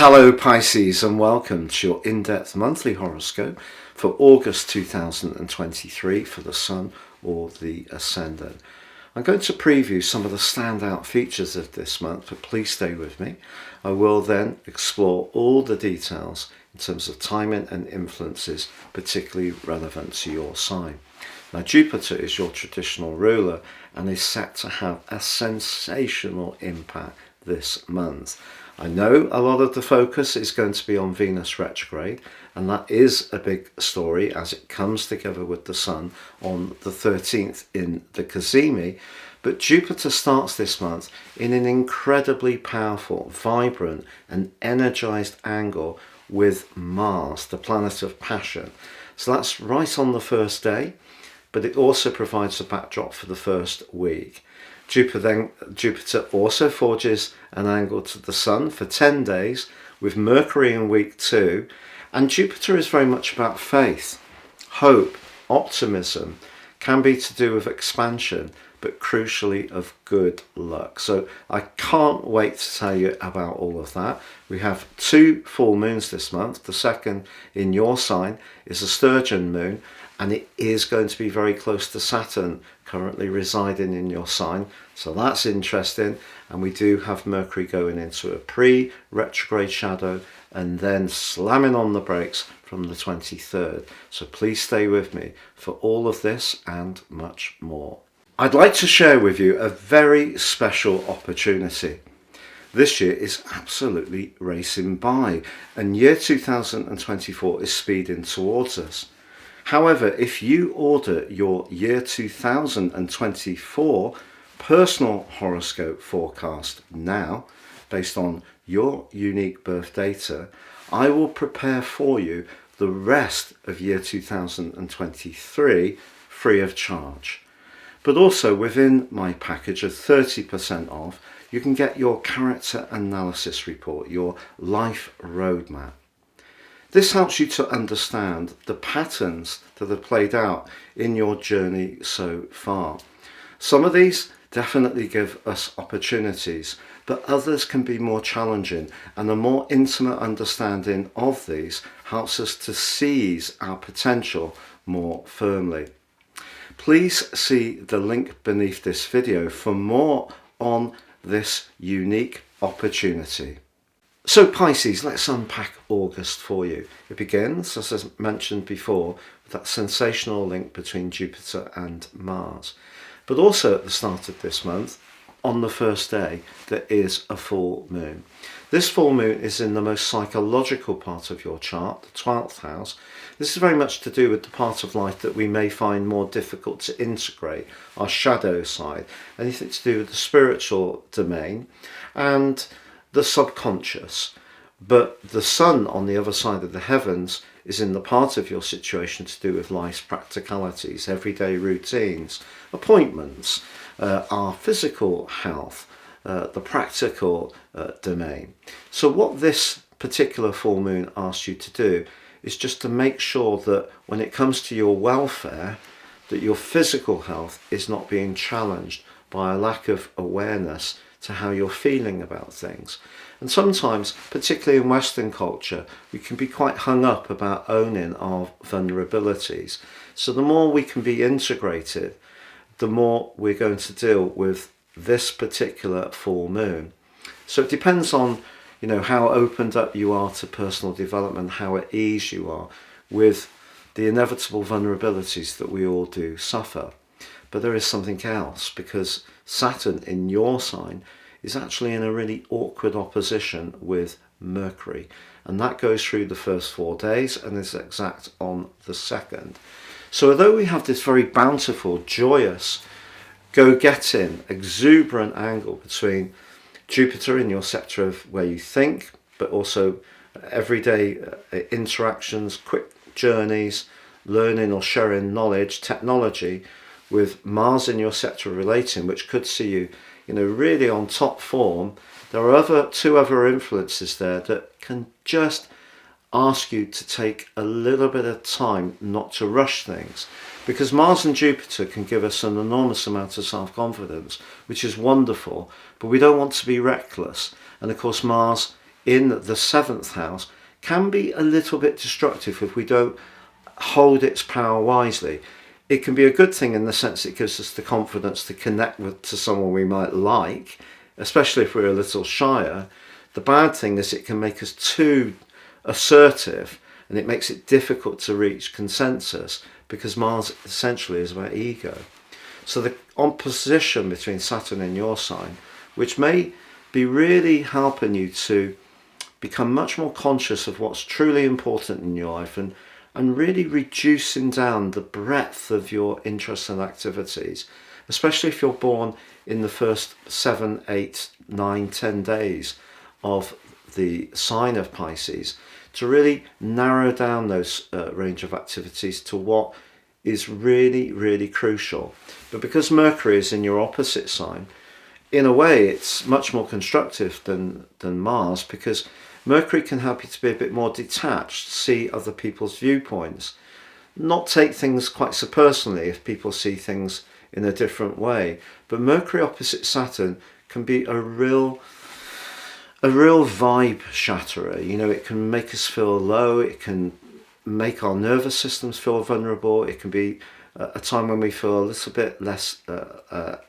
Hello Pisces, and welcome to your in-depth monthly horoscope for August 2023 for the Sun or the Ascendant. I'm going to preview some of the standout features of this month, but please stay with me. I will then explore all the details in terms of timing and influences particularly relevant to your sign. Now, Jupiter is your traditional ruler and is set to have a sensational impact this month. I know a lot of the focus is going to be on Venus retrograde, and that is a big story as it comes together with the Sun on the 13th in the cazimi. But Jupiter starts this month in an incredibly powerful, vibrant and energized angle with Mars, the planet of passion. So that's right on the first day, but it also provides a backdrop for the first week. Jupiter also forges an angle to the Sun for 10 days with Mercury in week 2, and Jupiter is very much about faith, hope, optimism, can be to do with expansion, but crucially of good luck. So I can't wait to tell you about all of that. We have 2 full moons this month. The second in your sign is a sturgeon moon, and it is going to be very close to Saturn, currently residing in your sign. So that's interesting. And we do have Mercury going into a pre-retrograde shadow and then slamming on the brakes from the 23rd. So please stay with me for all of this and much more. I'd like to share with you a very special opportunity. This year is absolutely racing by, and year 2024 is speeding towards us. However, if you order your year 2024 personal horoscope forecast now, based on your unique birth data, I will prepare for you the rest of year 2023 free of charge. But also within my package of 30% off, you can get your character analysis report, your life roadmap. This helps you to understand the patterns that have played out in your journey so far. Some of these definitely give us opportunities, but others can be more challenging, and a more intimate understanding of these helps us to seize our potential more firmly. Please see the link beneath this video for more on this unique opportunity. So Pisces, let's unpack August for you. It begins, as I mentioned before, with that sensational link between Jupiter and Mars. But also at the start of this month, on the first day, there is a full moon. This full moon is in the most psychological part of your chart, the 12th house. This is very much to do with the part of life that we may find more difficult to integrate, our shadow side, anything to do with the spiritual domain and the subconscious. But the Sun on the other side of the heavens is in the part of your situation to do with life's practicalities, everyday routines, appointments, our physical health, the practical domain. So what this particular full moon asks you to do is just to make sure that when it comes to your welfare, that your physical health is not being challenged by a lack of awareness to how you're feeling about things. And sometimes, particularly in Western culture, we can be quite hung up about owning our vulnerabilities. So the more we can be integrated, the more we're going to deal with this particular full moon. So it depends on, how opened up you are to personal development, how at ease you are with the inevitable vulnerabilities that we all do suffer. But there is something else, because Saturn in your sign is actually in a really awkward opposition with Mercury, and that goes through the first 4 days and is exact on the 2nd. So although we have this very bountiful, joyous, go-getting, exuberant angle between Jupiter in your sector of where you think, but also everyday interactions, quick journeys, learning or sharing knowledge, technology, with Mars in your sector of relating, which could see you, really on top form, there are 2 other influences there that can just ask you to take a little bit of time not to rush things, because Mars and Jupiter can give us an enormous amount of self-confidence, which is wonderful, but we don't want to be reckless. And of course Mars in the 7th house can be a little bit destructive if we don't hold its power wisely. It can be a good thing in the sense it gives us the confidence to connect to someone we might like, especially if we're a little shyer. The bad thing is it can make us too assertive, and it makes it difficult to reach consensus, because Mars essentially is about ego. So the opposition between Saturn and your sign, which may be really helping you to become much more conscious of what's truly important in your life, and really reducing down the breadth of your interests and activities, especially if you're born in the first 7, 8, 9, 10 days of the sign of Pisces, to really narrow down those range of activities to what is really, really crucial. But because Mercury is in your opposite sign, in a way it's much more constructive than Mars, because Mercury can help you to be a bit more detached, see other people's viewpoints, not take things quite so personally if people see things in a different way. But Mercury opposite Saturn can be a real vibe shatterer. You know, it can make us feel low, it can make our nervous systems feel vulnerable, it can be a time when we feel a little bit less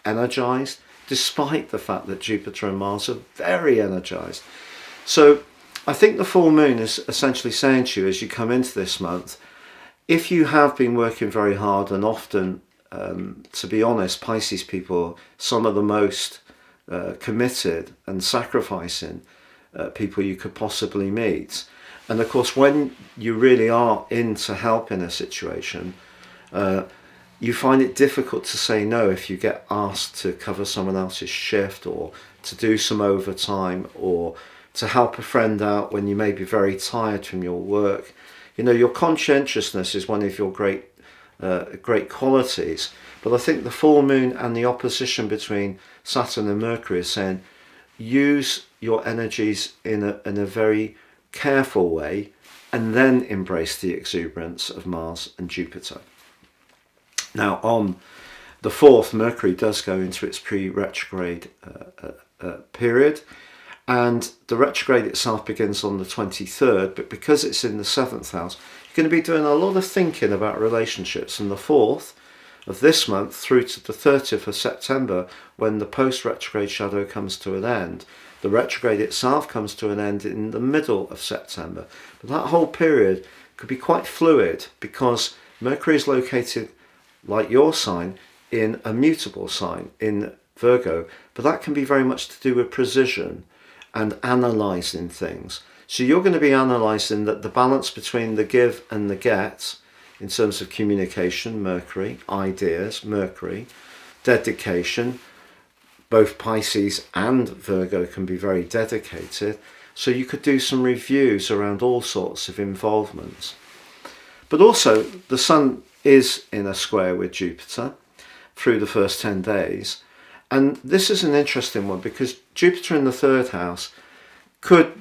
energized, despite the fact that Jupiter and Mars are very energized. So I think the full moon is essentially saying to you, as you come into this month, if you have been working very hard, and often, to be honest, Pisces people, some of the most committed and sacrificing people you could possibly meet. And of course, when you really are into helping a situation, you find it difficult to say no if you get asked to cover someone else's shift, or to do some overtime, or to help a friend out when you may be very tired from your work. You know, your conscientiousness is one of your great qualities. But I think the full moon and the opposition between Saturn and Mercury is saying, use your energies in a very careful way, and then embrace the exuberance of Mars and Jupiter. Now, on the 4th, Mercury does go into its pre-retrograde period, and the retrograde itself begins on the 23rd, but because it's in the 7th house, you're going to be doing a lot of thinking about relationships. And the 4th of this month through to the 30th of September, when the post-retrograde shadow comes to an end, the retrograde itself comes to an end in the middle of September. But that whole period could be quite fluid, because Mercury is located, like your sign, in a mutable sign, in Virgo. But that can be very much to do with precision and analysing things. So you're going to be analysing that the balance between the give and the get, in terms of communication, Mercury, ideas, Mercury, dedication. Both Pisces and Virgo can be very dedicated. So you could do some reviews around all sorts of involvements. But also, the Sun is in a square with Jupiter through the first 10 days. And this is an interesting one, because Jupiter in the 3rd house could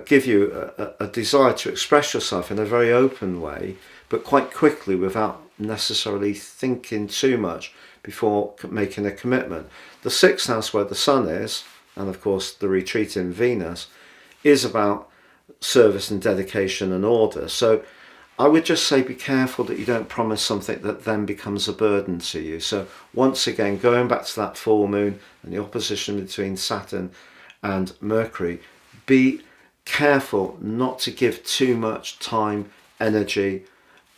give you a desire to express yourself in a very open way, but quite quickly, without necessarily thinking too much before making a commitment. The 6th house, where the Sun is, and of course the retreat in Venus, is about service and dedication and order. So I would just say be careful that you don't promise something that then becomes a burden to you. So once again, going back to that full moon and the opposition between Saturn and Mercury, be careful not to give too much time, energy,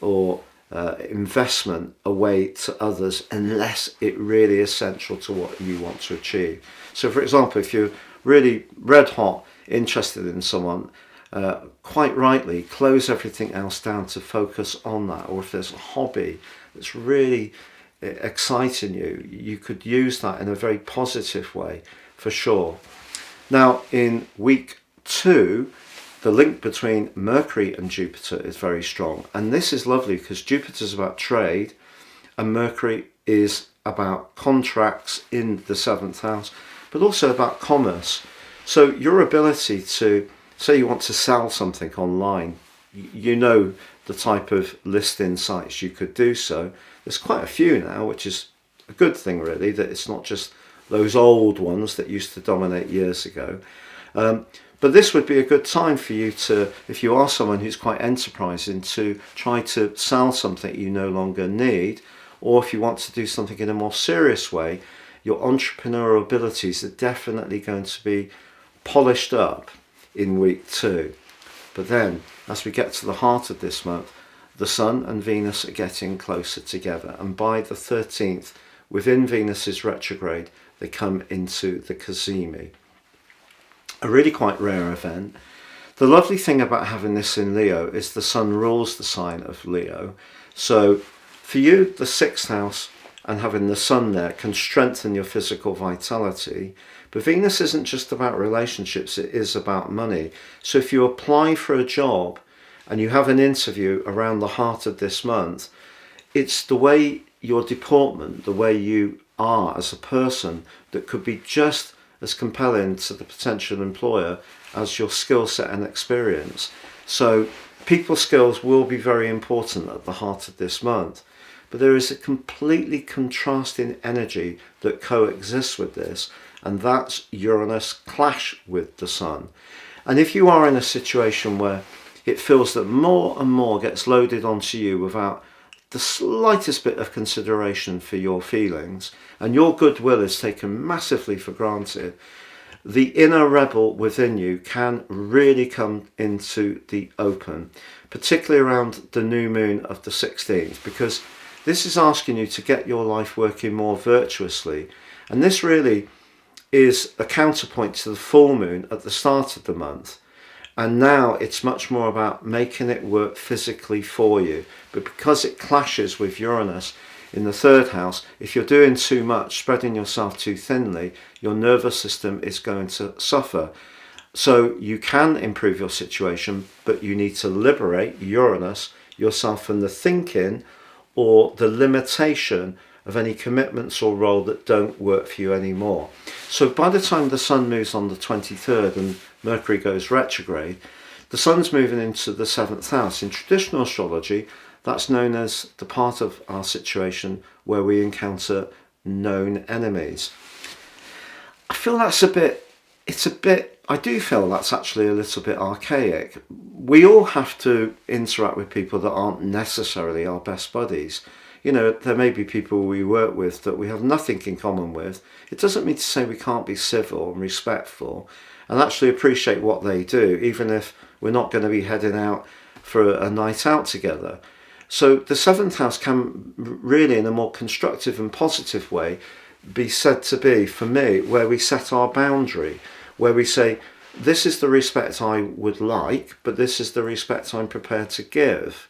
or investment away to others unless it really is essential to what you want to achieve. So for example, if you're really red hot interested in someone, quite rightly close everything else down to focus on that. Or if there's a hobby that's really exciting you, you could use that in a very positive way, for sure. Now, in week 2, the link between Mercury and Jupiter is very strong. And this is lovely because Jupiter's about trade and Mercury is about contracts in the 7th house, but also about commerce. So your ability to, say you want to sell something online, you know the type of listing sites you could do so. There's quite a few now, which is a good thing really, that it's not just those old ones that used to dominate years ago. But this would be a good time for you to, if you are someone who's quite enterprising, to try to sell something you no longer need, or if you want to do something in a more serious way, your entrepreneurial abilities are definitely going to be polished up in week 2. But then, as we get to the heart of this month, the Sun and Venus are getting closer together, and by the 13th, within Venus's retrograde, they come into the cazimi. A really quite rare event. The lovely thing about having this in Leo is the Sun rules the sign of Leo. So for you, the 6th house and having the Sun there can strengthen your physical vitality. But Venus isn't just about relationships, it is about money. So if you apply for a job and you have an interview around the heart of this month, it's the way your deportment, the way you are as a person, that could be just as compelling to the potential employer as your skill set and experience. So people skills will be very important at the heart of this month. But there is a completely contrasting energy that coexists with this, and that's Uranus clash with the Sun. And if you are in a situation where it feels that more and more gets loaded onto you without the slightest bit of consideration for your feelings, and your goodwill is taken massively for granted, the inner rebel within you can really come into the open, particularly around the new moon of the 16th, because this is asking you to get your life working more virtuously. And this really is a counterpoint to the full moon at the start of the month. And now it's much more about making it work physically for you. But because it clashes with Uranus in the 3rd house, if you're doing too much, spreading yourself too thinly, your nervous system is going to suffer. So you can improve your situation, but you need to liberate Uranus yourself from the thinking or the limitation of any commitments or role that don't work for you anymore. So by the time the Sun moves on the 23rd and Mercury goes retrograde, the Sun's moving into the 7th house. In traditional astrology, that's known as the part of our situation where we encounter known enemies. I feel that's I do feel that's actually a little bit archaic. We all have to interact with people that aren't necessarily our best buddies. You know, there may be people we work with that we have nothing in common with. It doesn't mean to say we can't be civil and respectful and actually appreciate what they do, even if we're not going to be heading out for a night out together. So the 7th house can really, in a more constructive and positive way, be said to be, for me, where we set our boundary, where we say, this is the respect I would like, but this is the respect I'm prepared to give.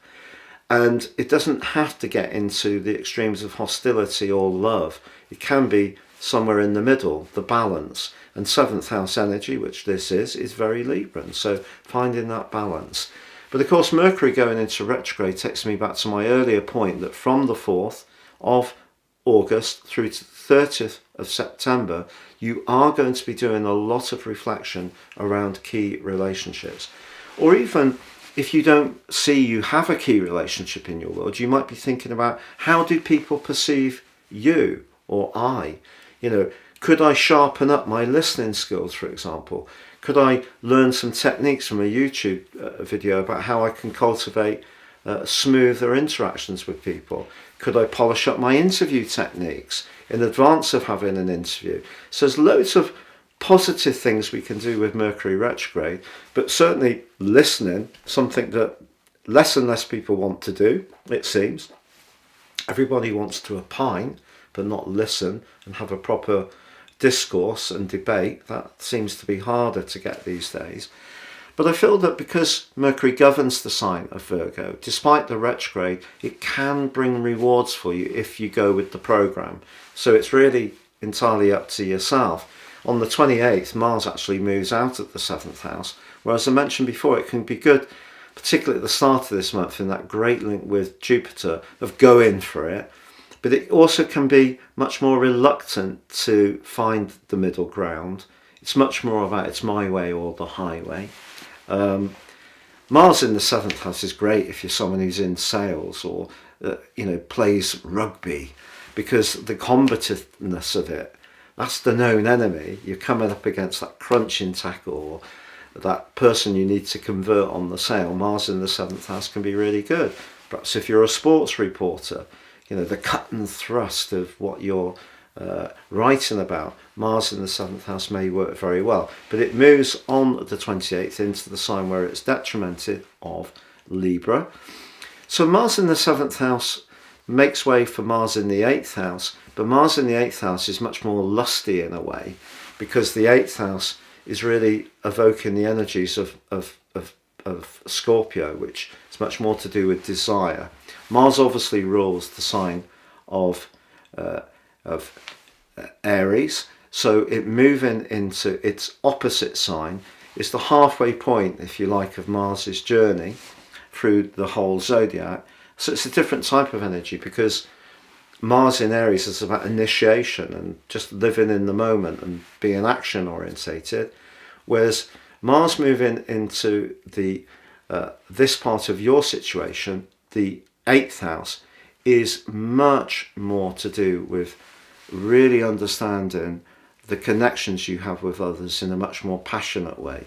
And it doesn't have to get into the extremes of hostility or love. It can be somewhere in the middle, the balance. And 7th house energy, which this is very Libran. So finding that balance. But of course, Mercury going into retrograde takes me back to my earlier point that from the 4th of August through to the 30th of September, you are going to be doing a lot of reflection around key relationships. Or even if you don't see you have a key relationship in your world, you might be thinking about, how do people perceive you or I? You know, could I sharpen up my listening skills, for example? Could I learn some techniques from a YouTube video about how I can cultivate smoother interactions with people? Could I polish up my interview techniques in advance of having an interview? So there's loads of positive things we can do with Mercury retrograde, but certainly listening, something that less and less people want to do, it seems. Everybody wants to opine, but not listen and have a proper discourse and debate. That seems to be harder to get these days. But I feel that because Mercury governs the sign of Virgo, despite the retrograde, it can bring rewards for you if you go with the program. So it's really entirely up to yourself. On the 28th, Mars actually moves out of the 7th house, whereas I mentioned before, it can be good, particularly at the start of this month, in that great link with Jupiter of going for it. But it also can be much more reluctant to find the middle ground. It's much more about it's my way or the highway. Mars in the 7th house is great if you're someone who's in sales or plays rugby, because the combativeness of it, that's the known enemy. You're coming up against that crunching tackle, or that person you need to convert on the sale, Mars in the 7th house can be really good. Perhaps if you're a sports reporter, you know, the cut and thrust of what you're writing about, Mars in the 7th house may work very well. But it moves on the 28th into the sign where it's detrimented of Libra. So Mars in the 7th house makes way for Mars in the 8th house, but Mars in the 8th house is much more lusty in a way, because the 8th house is really evoking the energies of Scorpio, which is much more to do with desire. Mars obviously rules the sign of Aries, so it moving into its opposite sign is the halfway point, if you like, of Mars's journey through the whole zodiac. So it's a different type of energy, because Mars in Aries is about initiation and just living in the moment and being action orientated, whereas Mars moving into the this part of your situation, the 8th house, is much more to do with really understanding the connections you have with others in a much more passionate way.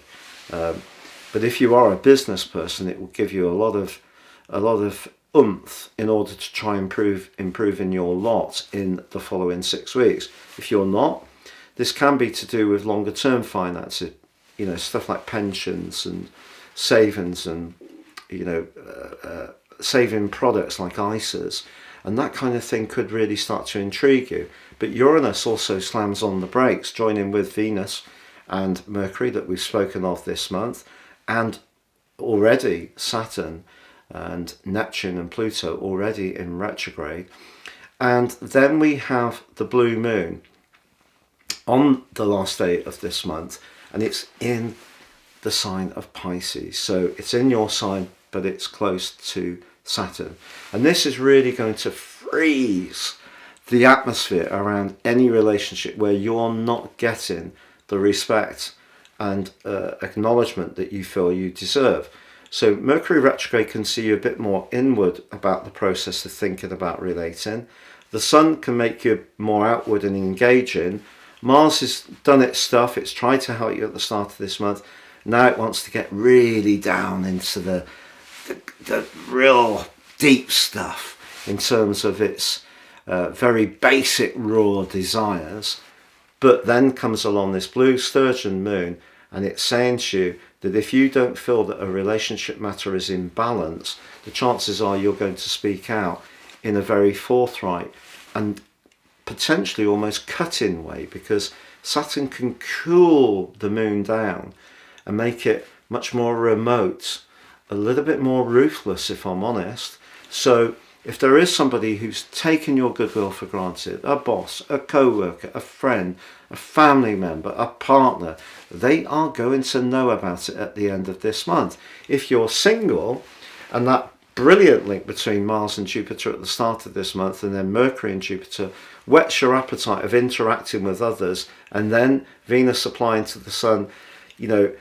But if you are a business person, it will give you a lot of oomph in order to try and improve in your lot in the following 6 weeks. If you're not, this can be to do with longer term finances, you know, stuff like pensions and savings and, you know, saving products like ISAs, and that kind of thing could really start to intrigue you. But Uranus also slams on the brakes, joining with Venus and Mercury that we've spoken of this month, and already Saturn and Neptune and Pluto already in retrograde. And then we have the blue moon on the last day of this month, and it's in the sign of Pisces. So it's in your sign, but it's close to Saturn. And this is really going to freeze the atmosphere around any relationship where you're not getting the respect and acknowledgement that you feel you deserve. So Mercury retrograde can see you a bit more inward about the process of thinking about relating. The Sun can make you more outward and engaging. Mars has done its stuff. It's tried to help you at the start of this month. Now it wants to get really down into the real deep stuff in terms of its very basic raw desires. But then comes along this blue sturgeon moon, and it's saying to you that if you don't feel that a relationship matter is in balance, the chances are you're going to speak out in a very forthright and potentially almost cutting way, because Saturn can cool the moon down and make it much more remote, a little bit more ruthless, if I'm honest. So if there is somebody who's taken your goodwill for granted, a boss, a co-worker, a friend, a family member, a partner, they are going to know about it at the end of this month. If you're single, and that brilliant link between Mars and Jupiter at the start of this month, and then Mercury and Jupiter whets your appetite of interacting with others, and then Venus applying to the Sun, you know,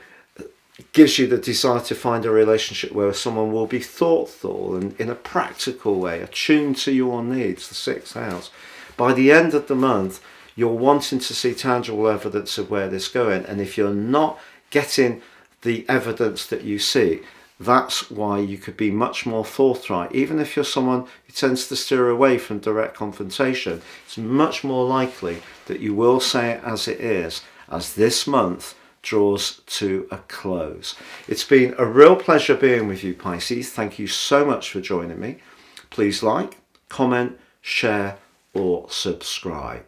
gives you the desire to find a relationship where someone will be thoughtful and in a practical way, attuned to your needs, the 6th house. By the end of the month, you're wanting to see tangible evidence of where this is going. And if you're not getting the evidence that you see, that's why you could be much more forthright. Even if you're someone who tends to steer away from direct confrontation, it's much more likely that you will say it as it is, as this month draws to a close. It's been a real pleasure being with you, Pisces. Thank you so much for joining me. Please like, comment, share, or subscribe.